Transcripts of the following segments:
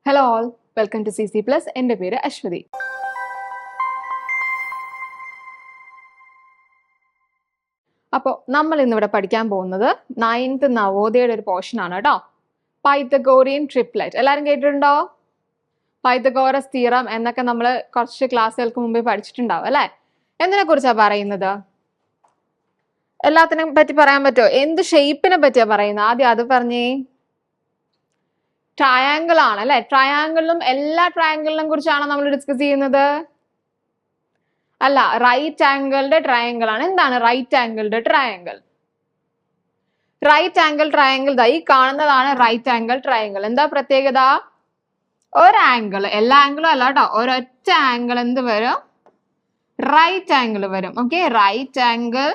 Hello all, welcome to CC Plus. എൻ്റെ പേര് അശ്വതി. അപ്പോൾ നമ്മൾ ഇന്നിവിടെ പഠിക്കാൻ പോകുന്നത് 9th നവോദയയുടെ ഒരു പോർഷൻ ആണ് കേട്ടോ. പൈതഗോറിയൻ ട്രിപ്ലെറ്റ് എല്ലാവരും കേട്ടിട്ടുണ്ടോ? പൈതഗോറസ് തിയറം എന്നൊക്കെ നമ്മൾ കുറച്ച് ക്ലാസ്സുകൾക്ക് മുമ്പേ പഠിച്ചിട്ടുണ്ടാവും അല്ലേ? എന്തിനെ കുറിച്ചാണ് പറയുന്നത്? എല്ലാത്തിനെ പറ്റി പറയാൻ പറ്റുമോ? എന്ത് ഷേപ്പിനെ പറ്റിയാ പറയുന്നത്? ആദ്യം അത് പറഞ്ഞേ. ട്രയാങ്കിൾ ആണ് അല്ലെ? ട്രയാങ്കിളിലും എല്ലാ ട്രയാങ്കിളിനെ കുറിച്ചാണ് നമ്മൾ ഡിസ്കസ് ചെയ്യുന്നത്. അല്ല, റൈറ്റ് ആംഗിളുടെ ട്രയാങ്കിൾ ആണ്. എന്താണ് റൈറ്റ് ആംഗിളുടെ ട്രയാങ്കിൾ? റൈറ്റ് ആംഗിൾ ട്രയാങ്കിൾ ഈ കാണുന്നതാണ് റൈറ്റ് ആംഗിൾ ട്രയാങ്കിൾ. എന്താ പ്രത്യേകത? ഒരു ആംഗിൾ, എല്ലാ ആംഗിളും അല്ല കേട്ടോ, ഒരൊറ്റ ആംഗിൾ എന്ത് വരും? റൈറ്റ് ആംഗിൾ വരും. Okay, right angle.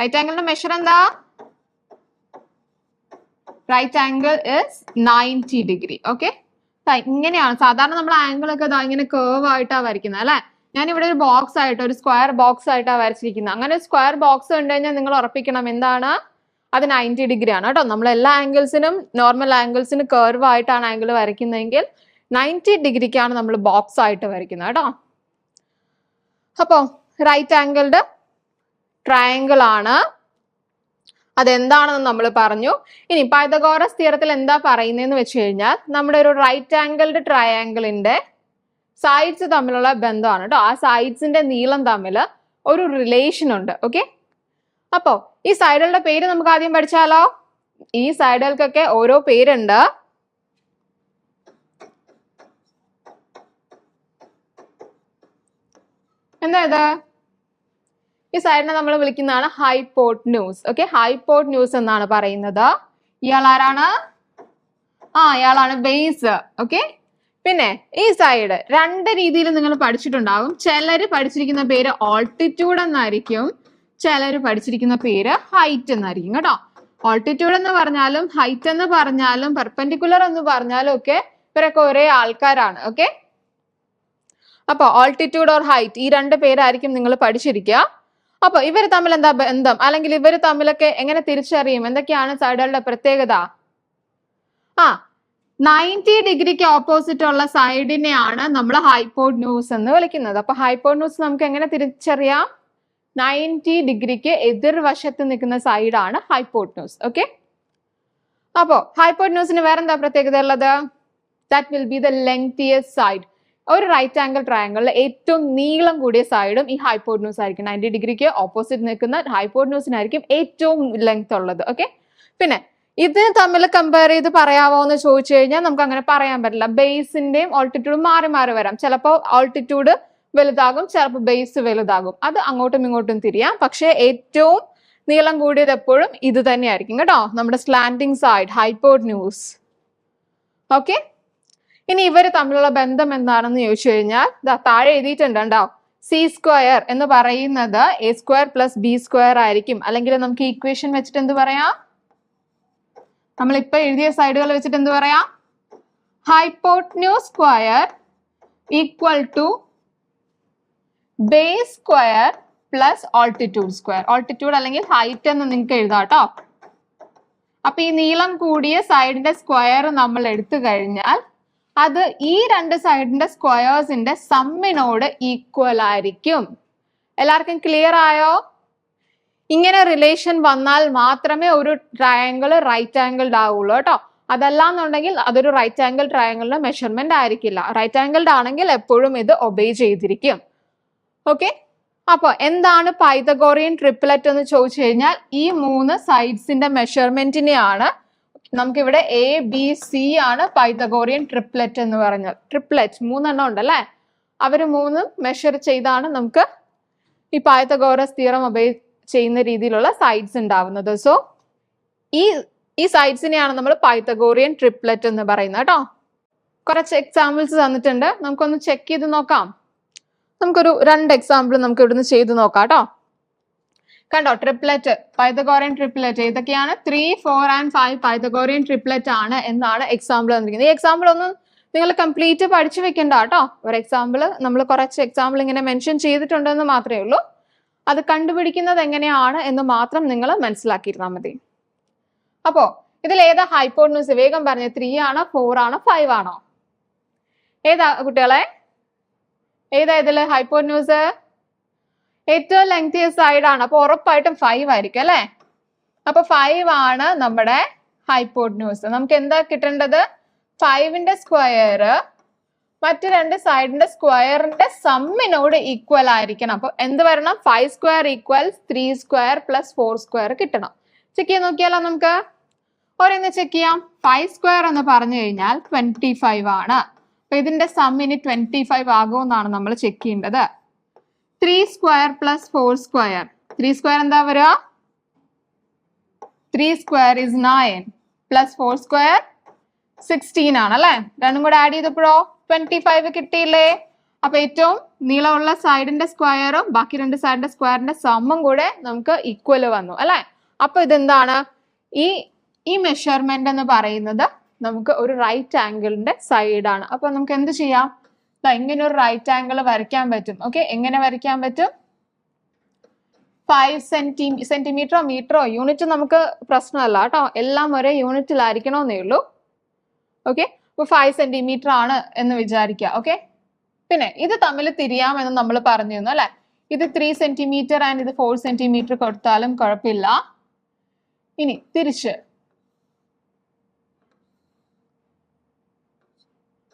റൈറ്റ് ആംഗിളിന്റെ മെഷർ എന്താ? Right angle is 90 degree. Okay, ഇങ്ങനെയാണ് സാധാരണ നമ്മൾ ആംഗിൾ ഒക്കെ ഇങ്ങനെ കേർവ് ആയിട്ടാണ് വരയ്ക്കുന്നത് അല്ലെ? ഞാൻ ഇവിടെ ഒരു ബോക്സ് ആയിട്ട്, ഒരു സ്ക്വയർ ബോക്സ് ആയിട്ടാണ് വരച്ചിരിക്കുന്നത്. അങ്ങനെ സ്ക്വയർ ബോക്സ് കണ്ടു കഴിഞ്ഞാൽ നിങ്ങൾ ഉറപ്പിക്കണം എന്താണ്? അത് 90 ഡിഗ്രി ആണ് കേട്ടോ. നമ്മൾ എല്ലാ ആംഗിൾസിനും, നോർമൽ ആംഗിൾസിന് കേർവ് ആയിട്ടാണ് ആംഗിൾ വരയ്ക്കുന്നതെങ്കിൽ 90 ഡിഗ്രിക്കാണ് നമ്മൾ ബോക്സ് ആയിട്ട് വരയ്ക്കുന്നത് കേട്ടോ. അപ്പോ റൈറ്റ് ആംഗിൾഡ് ട്രയാങ്കിൾ ആണ്. അതെന്താണെന്ന് നമ്മൾ പറഞ്ഞു. ഇനി പൈതഗോറസ് തിയറത്തിൽ എന്താ പറയുന്നതെന്ന് വെച്ച് കഴിഞ്ഞാൽ, നമ്മുടെ ഒരു റൈറ്റ് ആംഗിൾഡ് ട്രയാങ്കിളിന്റെ സൈഡ്സ് തമ്മിലുള്ള ബന്ധമാണ് കേട്ടോ. ആ സൈഡ്സിന്റെ നീളം തമ്മിൽ ഒരു റിലേഷൻ ഉണ്ട്. ഓക്കെ, അപ്പോ ഈ സൈഡുകളുടെ പേര് നമുക്ക് ആദ്യം പഠിച്ചാലോ? ഈ സൈഡുകൾക്കൊക്കെ ഓരോ പേരുണ്ട്. എന്താ ഇത്? ഈ സൈഡിനെ നമ്മൾ വിളിക്കുന്നതാണ് ഹൈപ്പോട്ന്യൂസ്. ഓക്കെ, ഹൈപ്പോട്ന്യൂസ് എന്നാണ് പറയുന്നത്. ഇയാൾ ആരാണ്? ഇയാളാണ് ബേസ്. ഓക്കെ, പിന്നെ ഈ സൈഡ് രണ്ട് രീതിയിൽ നിങ്ങൾ പഠിച്ചിട്ടുണ്ടാകും. ചിലര് പഠിച്ചിരിക്കുന്ന പേര് ഓൾട്ടിറ്റ്യൂഡ് എന്നായിരിക്കും, ചിലര് പഠിച്ചിരിക്കുന്ന പേര് ഹൈറ്റ് എന്നായിരിക്കും കേട്ടോ. ഓൾട്ടിറ്റ്യൂഡ് എന്ന് പറഞ്ഞാലും ഹൈറ്റ് എന്ന് പറഞ്ഞാലും പെർപെൻഡിക്കുലർ എന്ന് പറഞ്ഞാലും ഒക്കെ ഇവരൊക്കെ ഒരേ ആൾക്കാരാണ്. ഓക്കെ, അപ്പൊ ഓൾട്ടിറ്റ്യൂഡ് ഓർ ഹൈറ്റ്, ഈ രണ്ട് പേരായിരിക്കും നിങ്ങൾ പഠിച്ചിരിക്കുക. അപ്പൊ ഇവർ തമ്മിൽ എന്താ ബന്ധം, അല്ലെങ്കിൽ ഇവർ തമ്മിലൊക്കെ എങ്ങനെ തിരിച്ചറിയും? എന്തൊക്കെയാണ് സൈഡുകളുടെ പ്രത്യേകത? 90 ഡിഗ്രിക്ക് ഓപ്പോസിറ്റ് ഉള്ള സൈഡിനെയാണ് നമ്മൾ ഹൈപ്പോട്ന്യൂസ് എന്ന് വിളിക്കുന്നത്. അപ്പൊ ഹൈപ്പോട്ന്യൂസ് നമുക്ക് എങ്ങനെ തിരിച്ചറിയാം? 90 ഡിഗ്രിക്ക് എതിർവശത്ത് നിൽക്കുന്ന സൈഡാണ് ഹൈപ്പോട്ന്യൂസ്. ഓക്കെ, അപ്പോ ഹൈപ്പോട്ന്യൂസിന് വേറെന്താ പ്രത്യേകത ഉള്ളത്? That will be the lengthiest side. ഒരു റൈറ്റ് ആംഗിൾ ട്രയാങ്കിളിൽ ഏറ്റവും നീളം കൂടിയ സൈഡും ഈ ഹൈപ്പോട്ന്യൂസ് ആയിരിക്കും. 90 ഡിഗ്രിക്ക് ഓപ്പോസിറ്റ് നിൽക്കുന്ന ഹൈപ്പോട്ന്യൂസിനായിരിക്കും ഏറ്റവും ലെങ്ത് ഉള്ളത്. ഓക്കെ, പിന്നെ ഇത് തമ്മിൽ കമ്പയർ ചെയ്ത് പറയാവോ എന്ന് ചോദിച്ചു കഴിഞ്ഞാൽ നമുക്ക് അങ്ങനെ പറയാൻ പറ്റില്ല. ബേസിന്റെയും ഓൾട്ടിറ്റ്യൂഡും മാറി മാറി വരാം. ചിലപ്പോൾ ഓൾട്ടിറ്റ്യൂഡ് വലുതാകും, ചിലപ്പോൾ ബേസ് വലുതാകും. അത് അങ്ങോട്ടും ഇങ്ങോട്ടും തിരിയാം. പക്ഷെ ഏറ്റവും നീളം കൂടിയത് എപ്പോഴും ഇത് തന്നെയായിരിക്കും കേട്ടോ, നമ്മുടെ സ്ലാന്റിംഗ് സൈഡ്, ഹൈപ്പോട്ന്യൂസ്. ഓക്കെ, ഇനി ഇവര് തമ്മിലുള്ള ബന്ധം എന്താണെന്ന് ചോദിച്ചു കഴിഞ്ഞാൽ താഴെ എഴുതിയിട്ടുണ്ട് കേട്ടോ. C² എന്ന് പറയുന്നത് A² + B² ആയിരിക്കും. അല്ലെങ്കിൽ നമുക്ക് ഇക്വേഷൻ വെച്ചിട്ട് എന്ത് പറയാം? നമ്മളിപ്പോ എഴുതിയ സൈഡുകൾ വെച്ചിട്ട് എന്ത് പറയാം? Hypotenuse square equal to base square plus altitude square. Altitude അല്ലെങ്കിൽ ഹൈറ്റ് എന്ന് നിങ്ങൾക്ക് എഴുതാം കേട്ടോ. അപ്പൊ ഈ നീളം കൂടിയ സൈഡിന്റെ സ്ക്വയർ നമ്മൾ എടുത്തു കഴിഞ്ഞാൽ അത് ഈ രണ്ട് സൈഡിന്റെ സ്ക്വയേഴ്സിന്റെ സമ്മിനോട് ഈക്വൽ ആയിരിക്കും. എല്ലാവർക്കും ക്ലിയർ ആയോ? ഇങ്ങനെ റിലേഷൻ വന്നാൽ മാത്രമേ ഒരു ട്രയാങ്കിൾ റൈറ്റ് ആംഗിൾഡ് ആവുള്ളൂ കേട്ടോ. അതല്ലാന്നുണ്ടെങ്കിൽ അതൊരു റൈറ്റ് ആംഗിൾ ട്രയാങ്കിളിന്റെ മെഷർമെന്റ് ആയിരിക്കില്ല. റൈറ്റ് ആംഗിൾഡ് ആണെങ്കിൽ എപ്പോഴും ഇത് ഒബേ ചെയ്തിരിക്കും. ഓക്കെ, അപ്പൊ എന്താണ് പൈതഗോറിയൻ ട്രിപ്ലെറ്റ് എന്ന് ചോദിച്ചു കഴിഞ്ഞാൽ, ഈ മൂന്ന് സൈഡ്സിന്റെ മെഷർമെന്റിനെയാണ് നമുക്കിവിടെ ABC ആണ് പൈതഗോറിയൻ ട്രിപ്ലെറ്റ് എന്ന് പറഞ്ഞാൽ. ട്രിപ്ലെറ്റ് മൂന്നെണ്ണം ഉണ്ടല്ലേ, അവര് മൂന്നും മെഷർ ചെയ്താണ് നമുക്ക് ഈ പൈതഗോറസ് തിയറം ഒബേ ചെയ്യുന്ന രീതിയിലുള്ള സൈഡ്സ് ഉണ്ടാവുന്നത്. സോ ഈ സൈഡ്സിനെയാണ് നമ്മൾ പൈതഗോറിയൻ ട്രിപ്ലെറ്റ് എന്ന് പറയുന്നത് കേട്ടോ. കുറച്ച് എക്സാമ്പിൾസ് തന്നിട്ടുണ്ട്, നമുക്കൊന്ന് ചെക്ക് ചെയ്ത് നോക്കാം. നമുക്കൊരു 2 എക്സാമ്പിൾ നമുക്ക് ഇവിടുന്ന് ചെയ്ത് നോക്കാം കേട്ടോ. കണ്ടോ, ട്രിപ്ലെറ്റ്, പൈതഗോറിയൻ ട്രിപ്ലെറ്റ് ഏതൊക്കെയാണ്? 3, 4 and 5 പൈതഗോറിയൻ ട്രിപ്ലെറ്റ് ആണ് എന്നാണ് എക്സാമ്പിൾ തന്നിരിക്കുന്നത്. ഈ എക്സാമ്പിൾ ഒന്നും നിങ്ങൾ കംപ്ലീറ്റ് പഠിച്ചു വെക്കണ്ട കേട്ടോ. ഒരു എക്സാമ്പിൾ നമ്മൾ കുറച്ച് എക്സാമ്പിൾ ഇങ്ങനെ മെൻഷൻ ചെയ്തിട്ടുണ്ടെന്ന് മാത്രമേ ഉള്ളൂ. അത് കണ്ടുപിടിക്കുന്നത് എങ്ങനെയാണ് എന്ന് മാത്രം നിങ്ങൾ മനസ്സിലാക്കിയിരുന്നാൽ മതി. അപ്പോ ഇതിൽ ഏതാ ഹൈപ്പോട്ന്യൂസ്? വേഗം പറഞ്ഞ 3 ആണോ 4 ആണോ 5 ആണോ? ഏതാ കുട്ടികളെ? ഏതാ ഇതില് ഹൈപ്പോന്യൂസ്? ഏറ്റവും ലെങ്തിയസ്റ്റ് സൈഡ് ആണ്. അപ്പൊ ഉറപ്പായിട്ടും 5 ആയിരിക്കും അല്ലെ? അപ്പൊ 5 ആണ് നമ്മുടെ ഹൈപ്പോന്യൂസ്. നമുക്ക് എന്താ കിട്ടേണ്ടത്? 5ന്റെ സ്ക്വയർ മറ്റു രണ്ട് സൈഡിന്റെ സ്ക്വയറിന്റെ സമ്മിനോട് ഈക്വൽ ആയിരിക്കണം. അപ്പൊ എന്ത് വരണം? 5 square equals 3 square plus 4 square കിട്ടണം. ചെക്ക് ചെയ്ത് നോക്കിയാലോ നമുക്ക്? ഒരെന്ന് ചെക്ക് ചെയ്യാം. 5 സ്ക്വയർ എന്ന് പറഞ്ഞു കഴിഞ്ഞാൽ 25 ആണ്. അപ്പൊ ഇതിന്റെ സമ്മിന് 25 ആകുമെന്നാണ് നമ്മൾ ചെക്ക് ചെയ്യേണ്ടത്. 3 സ്ക്വയർ പ്ലസ് 4 സ്ക്വയർ. 3 സ്ക്വയർ എന്താ വരിക? 3 സ്ക്വയർ ഇസ് 9 പ്ലസ് 4 സ്ക്വയർ 16 ആണ് അല്ലെ? രണ്ടും കൂടെ ആഡ് ചെയ്തപ്പോഴോ 25 കിട്ടിയില്ലേ? അപ്പൊ ഏറ്റവും നീളമുള്ള സൈഡിന്റെ സ്ക്വയറും ബാക്കി രണ്ട് സൈഡിന്റെ സ്ക്വയറിന്റെ സമ്മും കൂടെ നമുക്ക് ഈക്വൽ വന്നു അല്ലെ? അപ്പൊ ഇതെന്താണ്? ഈ മെഷർമെന്റ് എന്ന് പറയുന്നത് നമുക്ക് ഒരു റൈറ്റ് ആംഗിളിന്റെ സൈഡാണ്. അപ്പൊ നമുക്ക് എന്ത് ചെയ്യാം? ഇങ്ങനെ ഒരു റൈറ്റ് ആംഗിൾ വരയ്ക്കാൻ പറ്റും. ഓക്കെ, എങ്ങനെ വരയ്ക്കാൻ പറ്റും? 5 സെന്റിമീറ്ററോ മീറ്ററോ യൂണിറ്റ് നമുക്ക് പ്രശ്നമല്ല കേട്ടോ, എല്ലാം ഒരേ യൂണിറ്റിലായിരിക്കണമെന്നേ ഉള്ളൂ. ഓക്കെ, അപ്പൊ 5 സെന്റിമീറ്റർ ആണ് എന്ന് വിചാരിക്കുക. ഓക്കെ, പിന്നെ ഇത് തമ്മിൽ തിരിയാമെന്ന് നമ്മൾ പറഞ്ഞിരുന്നു അല്ലെ? ഇത് 3 സെന്റിമീറ്റർ ആൻഡ് ഇത് 4 സെന്റിമീറ്റർ കൊടുത്താലും കുഴപ്പമില്ല. ഇനി തിരിച്ച്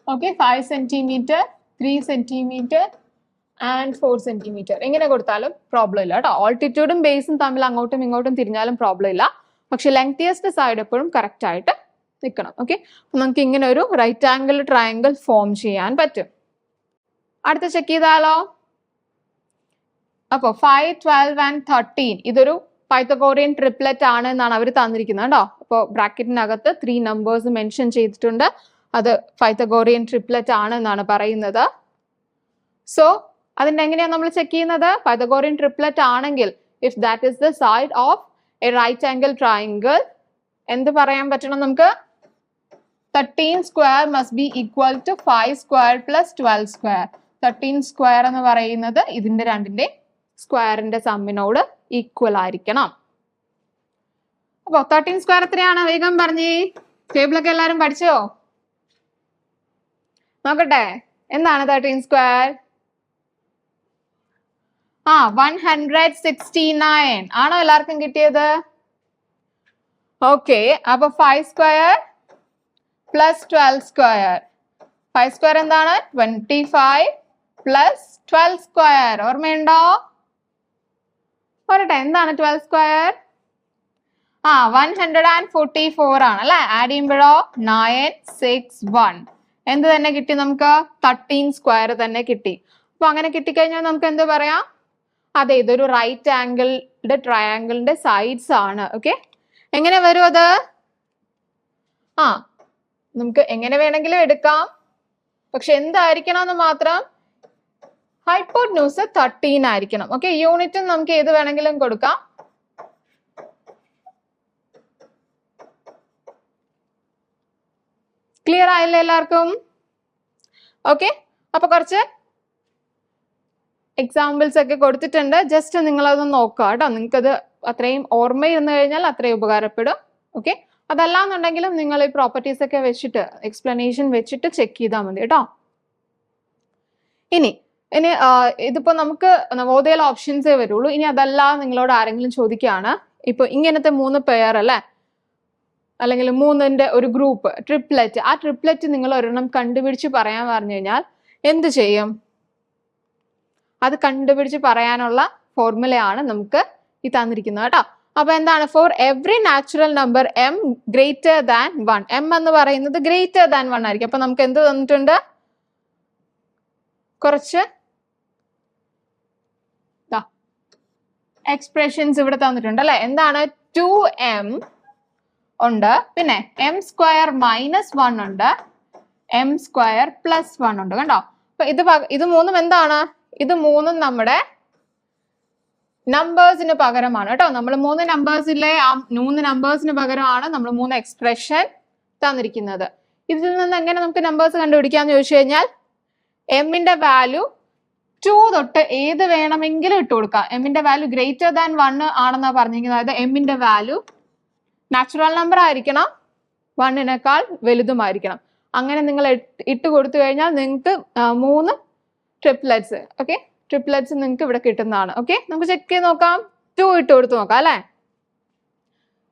okay, 5 centimetre 3 centimetre and 4 centimetre എങ്ങനെ കൊടുത്താലും പ്രോബ്ലം ഇല്ല കേട്ടോ. ഓൾട്ടിറ്റ്യൂഡും ബേസും തമ്മിൽ അങ്ങോട്ടും ഇങ്ങോട്ടും തിരിഞ്ഞാലും പ്രോബ്ലം ഇല്ല. പക്ഷെ ലെങ്തിയസ്റ്റ് സൈഡ് എപ്പോഴും കറക്റ്റ് ആയിട്ട് നിൽക്കണം. ഓക്കെ, നമുക്ക് ഇങ്ങനെ ഒരു റൈറ്റ് ആംഗിൾ ട്രയാംഗിൾ ഫോം ചെയ്യാൻ പറ്റും. അടുത്ത ചെക്ക് ചെയ്താലോ? അപ്പൊ 5, 12 ആൻഡ് 13 ഇതൊരു പൈത്തഗോറിയൻ ട്രിപ്ലെറ്റ് ആണ് എന്നാണ് അവർ തന്നിരിക്കുന്നത് കേട്ടോ. അപ്പോൾ ബ്രാക്കറ്റിനകത്ത് 3 നമ്പേഴ്സ് മെൻഷൻ ചെയ്തിട്ടുണ്ട്. അത് പൈത്തഗോറിയൻ ട്രിപ്ലെറ്റ് ആണ് എന്നാണ് പറയുന്നത്. സോ അതിന്റെ എങ്ങനെയാണ് നമ്മൾ ചെക്ക് ചെയ്യുന്നത്? പൈത്തഗോറിയൻ ട്രിപ്ലെറ്റ് ആണെങ്കിൽ if that is the side of a right angle triangle എന്ത് പറയാൻ പറ്റണം നമുക്ക്? 13 square must be equal to 5 square plus 12 square. 13 square എന്ന് പറയുന്നത് ഇതിന്റെ രണ്ടിന്റെ സ്ക്വയറിന്റെ സമ്മിനോട് ഈക്വൽ ആയിരിക്കണം. അപ്പൊ 13 സ്ക്വയർ എത്രയാണ്? വേഗം പറഞ്ഞേ. ടേബിളൊക്കെ എല്ലാരും പഠിച്ചോ? നോക്കട്ടെ, എന്താണ് 13 സ്ക്വയർ? 169 ആണോ എല്ലാവർക്കും കിട്ടിയത്? ഓക്കെ, അപ്പൊ 5 സ്ക്വയർ പ്ലസ് 12 സ്ക്വയർ. 5 സ്ക്വയർ എന്താണ്? 25 പ്ലസ് 12 സ്ക്വയർ. ഓർമ്മയുണ്ടോ? പോരട്ടെ, എന്താണ് 12 സ്ക്വയർ? 144 ആണ് അല്ലെ? ആഡ് ചെയ്യുമ്പോഴോ 961 എന്ത് തന്നെ കിട്ടി നമുക്ക്? 13 സ്ക്വയർ തന്നെ കിട്ടി. അപ്പൊ അങ്ങനെ കിട്ടിക്കഴിഞ്ഞാൽ നമുക്ക് എന്ത് പറയാം? അതെ, ഇതൊരു റൈറ്റ് ആംഗിളിന്റെ ട്രയാംഗിളിന്റെ സൈഡ്സ് ആണ്. ഓക്കെ, എങ്ങനെ വരും അത്? നമുക്ക് എങ്ങനെ വേണമെങ്കിലും എടുക്കാം. പക്ഷെ എന്തായിരിക്കണം എന്ന് മാത്രം, ഹൈപ്പോട്ന്യൂസ് 13 ആയിരിക്കണം. ഓക്കെ, യൂണിറ്റും നമുക്ക് ഏത് വേണമെങ്കിലും കൊടുക്കാം. ക്ലിയർ ആയില്ലേ എല്ലാവർക്കും? ഓക്കെ, അപ്പൊ കുറച്ച് എക്സാമ്പിൾസ് ഒക്കെ കൊടുത്തിട്ടുണ്ട്. ജസ്റ്റ് നിങ്ങളതൊന്ന് നോക്കുക കേട്ടോ. നിങ്ങൾക്കത് അത്രയും ഓർമ്മയിരുന്ന് കഴിഞ്ഞാൽ അത്രയും ഉപകാരപ്പെടും. ഓക്കെ, അതല്ലാന്നുണ്ടെങ്കിലും നിങ്ങൾ ഈ പ്രോപ്പർട്ടീസ് ഒക്കെ വെച്ചിട്ട് എക്സ്പ്ലനേഷൻ വെച്ചിട്ട് ചെക്ക് ചെയ്താൽ മതി കേട്ടോ. ഇനി ഇതിപ്പോ നമുക്ക് നവോദയയിലെ ഓപ്ഷൻസേ വരുള്ളൂ. ഇനി അതല്ല നിങ്ങളോട് ആരെങ്കിലും ചോദിക്കുകയാണ്, ഇപ്പൊ ഇങ്ങനത്തെ 3 പെയർ അല്ലെ, അല്ലെങ്കിൽ 3ന്റെ ഒരു ഗ്രൂപ്പ് ട്രിപ്ലെറ്റ്, ആ ട്രിപ്ലെറ്റ് നിങ്ങൾ ഒരെണ്ണം കണ്ടുപിടിച്ച് പറയാൻ പറഞ്ഞു കഴിഞ്ഞാൽ എന്ത് ചെയ്യും? അത് കണ്ടുപിടിച്ച് പറയാനുള്ള ഫോർമുലയാണ് നമുക്ക് ഈ തന്നിരിക്കുന്നത് കേട്ടോ. അപ്പൊ എന്താണ്? For every natural number m greater than 1, m എന്ന് പറയുന്നത് ഗ്രേറ്റർ ദാൻ 1 ആയിരിക്കും. അപ്പൊ നമുക്ക് എന്ത് തന്നിട്ടുണ്ട്? കുറച്ച് എക്സ്പ്രഷൻസ് ഇവിടെ തന്നിട്ടുണ്ട് അല്ലെ? എന്താണ്? 2m ഉണ്ട്, പിന്നെ m സ്ക്വയർ മൈനസ് 1 ഉണ്ട്, m സ്ക്വയർ പ്ലസ് 1 ഉണ്ട്. കണ്ടോ? അപ്പൊ ഇത് മൂന്നും എന്താണ്? ഇത് മൂന്നും നമ്മുടെ നമ്പേഴ്സിന് പകരമാണ് കേട്ടോ. നമ്മൾ 3 നമ്പേഴ്സിലെ ആ 3 നമ്പേഴ്സിന് പകരമാണ് നമ്മൾ 3 എക്സ്പ്രഷൻ തന്നിരിക്കുന്നത്. ഇതിൽ നിന്ന് എങ്ങനെ നമുക്ക് നമ്പേഴ്സ് കണ്ടുപിടിക്കാന്ന് ചോദിച്ചു കഴിഞ്ഞാൽ എമ്മിന്റെ വാല്യൂ 2 തൊട്ട് ഏത് വേണമെങ്കിലും ഇട്ട് കൊടുക്കാം. എമ്മിന്റെ വാല്യൂ ഗ്രേറ്റർ ദാൻ 1 ആണെന്നാണ് പറഞ്ഞിരിക്കുന്നത്. അതായത് എമ്മിന്റെ വാല്യൂ നാച്ചുറൽ നമ്പർ ആയിരിക്കണം, 1നേക്കാൾ വലുതുമായിരിക്കണം. അങ്ങനെ നിങ്ങൾ ഇട്ട് കൊടുത്തു കഴിഞ്ഞാൽ നിങ്ങൾക്ക് 3 ട്രിപ്ലെറ്റ്സ്. ഓക്കെ, ട്രിപ്ലെറ്റ്സ് നിങ്ങൾക്ക് ഇവിടെ കിട്ടുന്നതാണ്. ഓക്കെ, നമുക്ക് ചെക്ക് ചെയ്ത് നോക്കാം. 2 ഇട്ട് കൊടുത്ത് നോക്കാം അല്ലെ.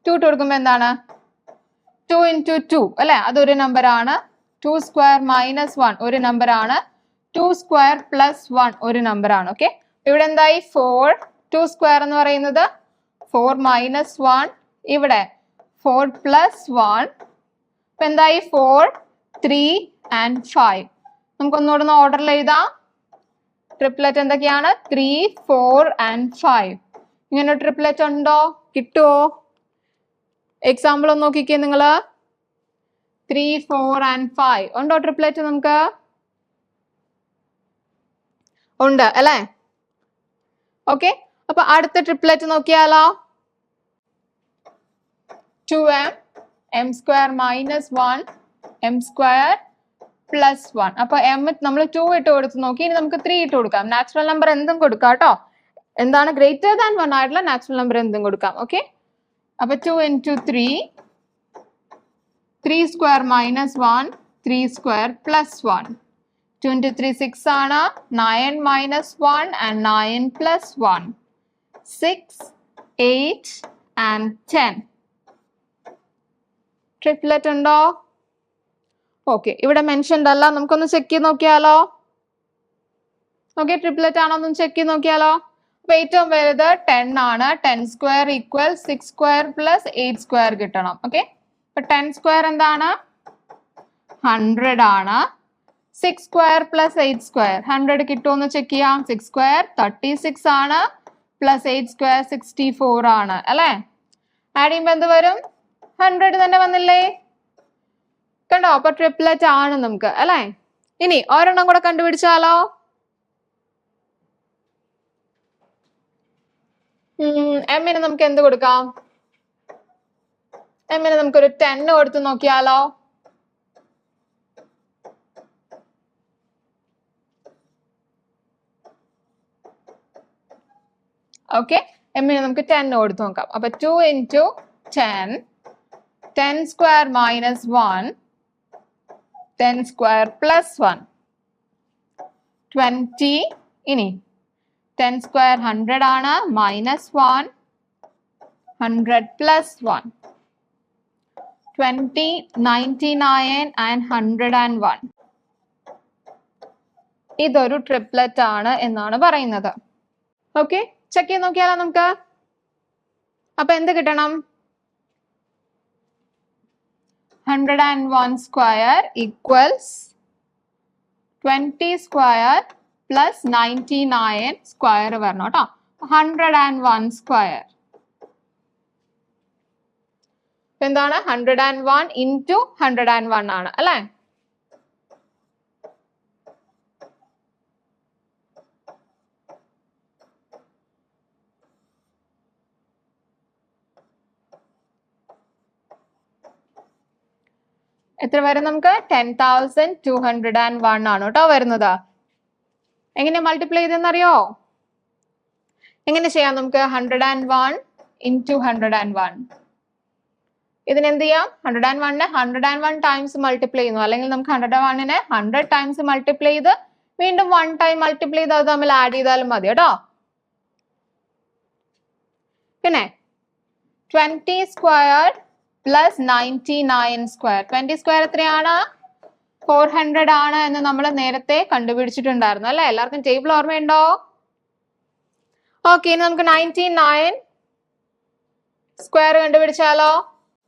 2 ഇട്ട് കൊടുക്കുമ്പോൾ എന്താണ്? 2 into 2 അല്ലെ, അതൊരു നമ്പർ ആണ്. 2 square minus 1 ഒരു നമ്പർ ആണ്. 2 square plus 1 ഒരു നമ്പർ ആണ്. ഓക്കെ, ഇവിടെ എന്തായി? 4. 2 square എന്ന് പറയുന്നത് 4 minus 1. ഇവിടെ 4 plus 1. ഇപ്പൊ എന്തായി? 4, 3 and 5. നമുക്കൊന്നുകൂടെ ഓർഡറിൽ എഴുതാം. ട്രിപ്ലെറ്റ് എന്തൊക്കെയാണ്? 3, 4 and 5. ഇങ്ങനെ ട്രിപ്ലെറ്റ് ഉണ്ടോ? കിട്ടുമോ? എക്സാമ്പിൾ ഒന്ന് നോക്കിക്കേ നിങ്ങള്. 3, 4 and 5 ഉണ്ടോ ട്രിപ്ലെറ്റ്? നമുക്ക് ഉണ്ട് അല്ലെ. ഓക്കെ, അപ്പൊ അടുത്ത ട്രിപ്ലെറ്റ് നോക്കിയാലോ. 2m, m square minus 1, m square plus 1. അപ്പൊ m നമ്മൾ 2 ഇട്ട് കൊടുത്ത് നോക്കി. ഇനി നമുക്ക് 3 ഇട്ട് കൊടുക്കാം. നാച്ചുറൽ നമ്പർ എന്തും കൊടുക്കാം കേട്ടോ. എന്താണ്? ഗ്രേറ്റർ ദാൻ 1 ആയിട്ടുള്ള നാച്ചുറൽ നമ്പർ എന്തും കൊടുക്കാം. ഓക്കെ, അപ്പൊ 2 into 3, 3 square minus 1, 3 square plus 1. 2 into 3 6 ആണ്. 9 minus 1 and 9 plus 1. 6, 8 and 10. Triplet ഉണ്ടോ? ഓക്കെ, ഇവിടെ മെൻഷൻഡ് അല്ല. നമുക്കൊന്ന് ചെക്ക് ചെയ്ത് നോക്കിയാലോ. ഓക്കെ, ട്രിപ്ലെറ്റ് ആണോ ഒന്ന് ചെക്ക് ചെയ്ത് നോക്കിയാലോ. അപ്പൊ ഏറ്റവും വലുത് 10 ആണ്. 10 square equal 6 square plus 8 square കിട്ടണം. ഓക്കെ, അപ്പൊ 10 square എന്താണ്? 100 ആണ്. 6 square plus 8 square 100 കിട്ടുമെന്ന് ചെക്ക് ചെയ്യാം. 6 square 36 ആണ്. plus 8 square 64 ആണ് അല്ലെ. ആഡ് ചെയ്യുമ്പോൾ എന്ത് വരും? 100 തന്നെ വന്നില്ലേ? കണ്ടോ? അപ്പൊ ട്രിപ്ലെറ്റ് ആണ് നമുക്ക് അല്ലെ. ഇനി ഒരെണ്ണം കൂടെ കണ്ടുപിടിച്ചാലോ. എമ്മിന് നമുക്ക് എന്ത് കൊടുക്കാം? എമ്മിന് നമുക്കൊരു 10 കൊടുത്ത് നോക്കിയാലോ. ഓക്കെ, എമ്മിന് നമുക്ക് 10 കൊടുത്ത് നോക്കാം. അപ്പൊ 2 into 10, 10 square minus 1, 10 square plus 1, 20. ഇനി 10 square 100 ആണ്. minus 1, 100 plus 1, 20, 99 and 101. ഇതൊരു ട്രിപ്ലെറ്റ് ആണ് എന്നാണ് പറയുന്നത്. ഓക്കെ, ചെക്ക് ചെയ്ത് നോക്കിയാലോ നമുക്ക്. അപ്പൊ എന്ത് കിട്ടണം? 101 square equals 20 square plus 99 square വരണം കേട്ടോ. 101 square എന്താണ്? 101 into 101 ആണ് അല്ലെ. എത്ര വരും നമുക്ക്? 10,201 ആണ് കേട്ടോ വരുന്നത്. എങ്ങനെ മൾട്ടിപ്ലൈ ചെയ്തെന്നറിയോ? എങ്ങനെ ചെയ്യാം നമുക്ക്? 101 into 101. ഇതിനെന്ത് ചെയ്യാം? 101നെ 101 ടൈംസ് മൾട്ടിപ്ലൈ ചെയ്യുന്നു. അല്ലെങ്കിൽ നമുക്ക് 101നെ 100 ടൈംസ് മൾട്ടിപ്ലൈ ചെയ്ത് വീണ്ടും 1 ടൈം മൾട്ടിപ്ലൈ ചെയ്ത് അത് തമ്മിൽ ആഡ് ചെയ്താലും മതി കേട്ടോ. പിന്നെ 20 square plus 99 square. 20 square എത്രയാണ്? 400 ആണ് എന്ന് നമ്മൾ നേരത്തെ കണ്ടുപിടിച്ചിട്ടുണ്ടായിരുന്നു അല്ലെ. എല്ലാവർക്കും ടേബിൾ ഓർമ്മയുണ്ടോ? ഓക്കെ, ഇനി നമുക്ക് 99 സ്ക്വയർ കണ്ടുപിടിച്ചാലോ.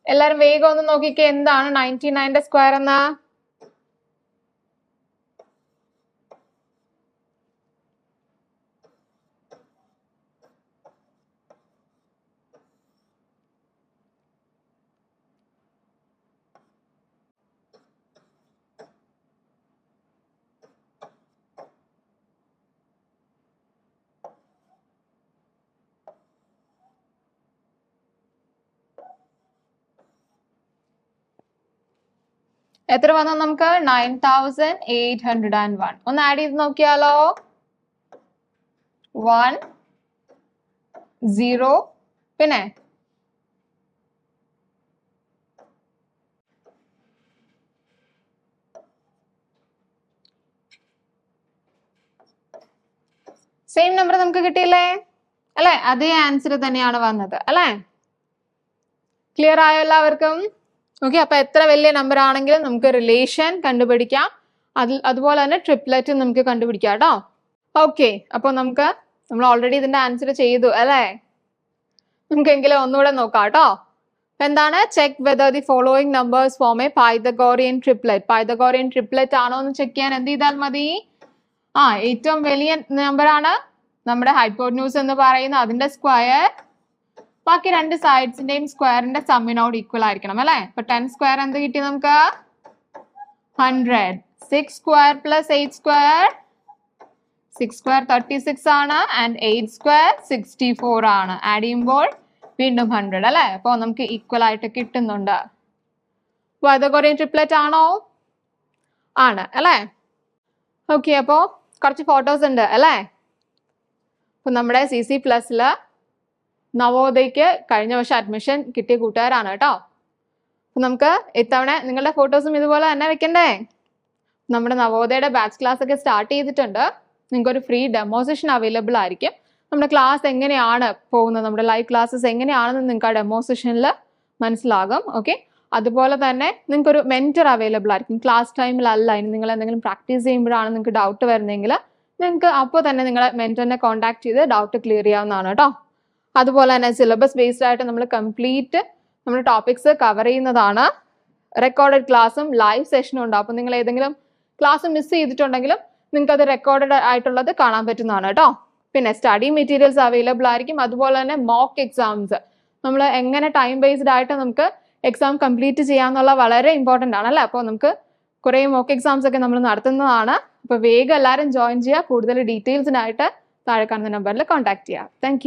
എല്ലാരും വേഗം ഒന്ന് നോക്കിക്കേ, എന്താണ് 99ന്റെ സ്ക്വയർ എന്ന്? എത്ര വന്നു നമുക്ക്? 9801. ഒന്ന് ആഡ് ചെയ്ത് നോക്കിയാലോ. 1 0 പിന്നെ 1 സെയിം നമ്പർ നമുക്ക് കിട്ടിയില്ലേ അല്ലെ? അതേ ആൻസർ തന്നെയാണ് വന്നത് അല്ലെ? ക്ലിയർ ആയോ എല്ലാവർക്കും? ഓക്കെ, അപ്പൊ എത്ര വലിയ നമ്പർ ആണെങ്കിലും നമുക്ക് റിലേഷൻ കണ്ടുപിടിക്കാം. അതുപോലെ തന്നെ ട്രിപ്ലെറ്റ് നമുക്ക് കണ്ടുപിടിക്കാം കേട്ടോ. ഓക്കെ, അപ്പൊ നമ്മൾ ഓൾറെഡി ഇതിന്റെ ആൻസർ ചെയ്തു അല്ലെ? നമുക്കെങ്കിലും ഒന്നുകൂടെ നോക്കാം കേട്ടോ. എന്താണ്? Check whether the following numbers form A Pythagorean triplet. Pythagorean triplet ആണോ എന്ന് ചെക്ക് ചെയ്യാൻ എന്ത് ചെയ്താൽ മതി? ഏറ്റവും വലിയ നമ്പർ ആണ് നമ്മുടെ ഹൈപ്പോട്ന്യൂസ് എന്ന് പറയുന്ന അതിന്റെ സ്ക്വയർ ബാക്കി രണ്ട് സൈഡ്സിന്റെയും സ്ക്വയറിന്റെ സമ്മിനോട് ഈക്വൽ ആയിരിക്കണം അല്ലെ? അപ്പൊ 10 സ്ക്വയർ എന്ത് കിട്ടി നമുക്ക്? 100. 6 സ്ക്വയർ പ്ലസ് 8 സ്ക്വയർ 6 സ്ക്വയർ 36 ആണ് ആൻഡ് 8 സ്ക്വയർ 64 ആണ്. ആഡ് ചെയ്യുമ്പോൾ വീണ്ടും 100 അല്ലെ? അപ്പൊ നമുക്ക് ഈക്വൽ ആയിട്ട് കിട്ടുന്നുണ്ട്. പൈതഗോറിയൻ ട്രിപ്ലെറ്റ് ആണോ? ആണ് അല്ലെ? ഓക്കെ, അപ്പോ കുറച്ച് ഫോട്ടോസ് ഉണ്ട് അല്ലെ? അപ്പൊ നമ്മുടെ CC+ല് നവോദയക്ക് കഴിഞ്ഞ വർഷം അഡ്മിഷൻ കിട്ടിയ കൂട്ടുകാരാണ് കേട്ടോ. അപ്പൊ നമുക്ക് ഇത്തവണ നിങ്ങളുടെ ഫോട്ടോസും ഇതുപോലെ തന്നെ വെക്കണ്ടേ? നമ്മുടെ നവോദയയുടെ ബാച്ച് ക്ലാസ് ഒക്കെ സ്റ്റാർട്ട് ചെയ്തിട്ടുണ്ട്. നിങ്ങൾക്ക് ഒരു ഫ്രീ ഡെമോ സെഷൻ അവൈലബിൾ ആയിരിക്കും. നമ്മുടെ ക്ലാസ് എങ്ങനെയാണ് പോകുന്നത്, നമ്മുടെ ലൈവ് ക്ലാസ്സസ് എങ്ങനെയാണെന്ന് നിങ്ങൾക്ക് ആ ഡെമോ സെഷനിൽ മനസ്സിലാകും. ഓക്കെ, അതുപോലെ തന്നെ നിങ്ങൾക്ക് ഒരു മെന്റർ അവൈലബിൾ ആയിരിക്കും. ക്ലാസ് ടൈമിലല്ല, ഇനി നിങ്ങൾ എന്തെങ്കിലും പ്രാക്ടീസ് ചെയ്യുമ്പോഴാണ് നിങ്ങൾക്ക് ഡൗട്ട് വരുന്നതെങ്കിൽ നിങ്ങൾക്ക് അപ്പോൾ തന്നെ നിങ്ങളെ മെന്ററിനെ കോൺടാക്ട് ചെയ്ത് ഡൗട്ട് ക്ലിയർ ചെയ്യാവുന്നതാണ് കേട്ടോ. അതുപോലെ തന്നെ സിലബസ് ബേസ്ഡ് ആയിട്ട് നമ്മൾ കംപ്ലീറ്റ് നമ്മുടെ ടോപ്പിക്സ് കവർ ചെയ്യുന്നതാണ്. റെക്കോർഡഡ് ക്ലാസ്സും ലൈവ് സെഷനും ഉണ്ട്. അപ്പോൾ നിങ്ങൾ ഏതെങ്കിലും ക്ലാസ് മിസ് ചെയ്തിട്ടുണ്ടെങ്കിലും നിങ്ങൾക്ക് അത് റെക്കോർഡഡ് ആയിട്ടുള്ളത് കാണാൻ പറ്റുന്നതാണ് കേട്ടോ. പിന്നെ സ്റ്റഡി മെറ്റീരിയൽസ് അവൈലബിൾ ആയിരിക്കും. അതുപോലെ തന്നെ മോക്ക് എക്സാംസ് നമ്മൾ എങ്ങനെ ടൈം ബേസ്ഡ് ആയിട്ട് നമുക്ക് എക്സാം കംപ്ലീറ്റ് ചെയ്യാന്നുള്ള വളരെ ഇമ്പോർട്ടൻ്റ് ആണ് അല്ലേ? അപ്പോൾ നമുക്ക് കുറേ മോക്ക് എക്സാംസ് ഒക്കെ നമ്മൾ നടത്തുന്നതാണ്. അപ്പോൾ വേഗം എല്ലാവരും ജോയിൻ ചെയ്യുക. കൂടുതൽ ഡീറ്റെയിൽസിനായിട്ട് താഴെ കാണുന്ന നമ്പറിൽ കോൺടാക്ട് ചെയ്യുക. താങ്ക്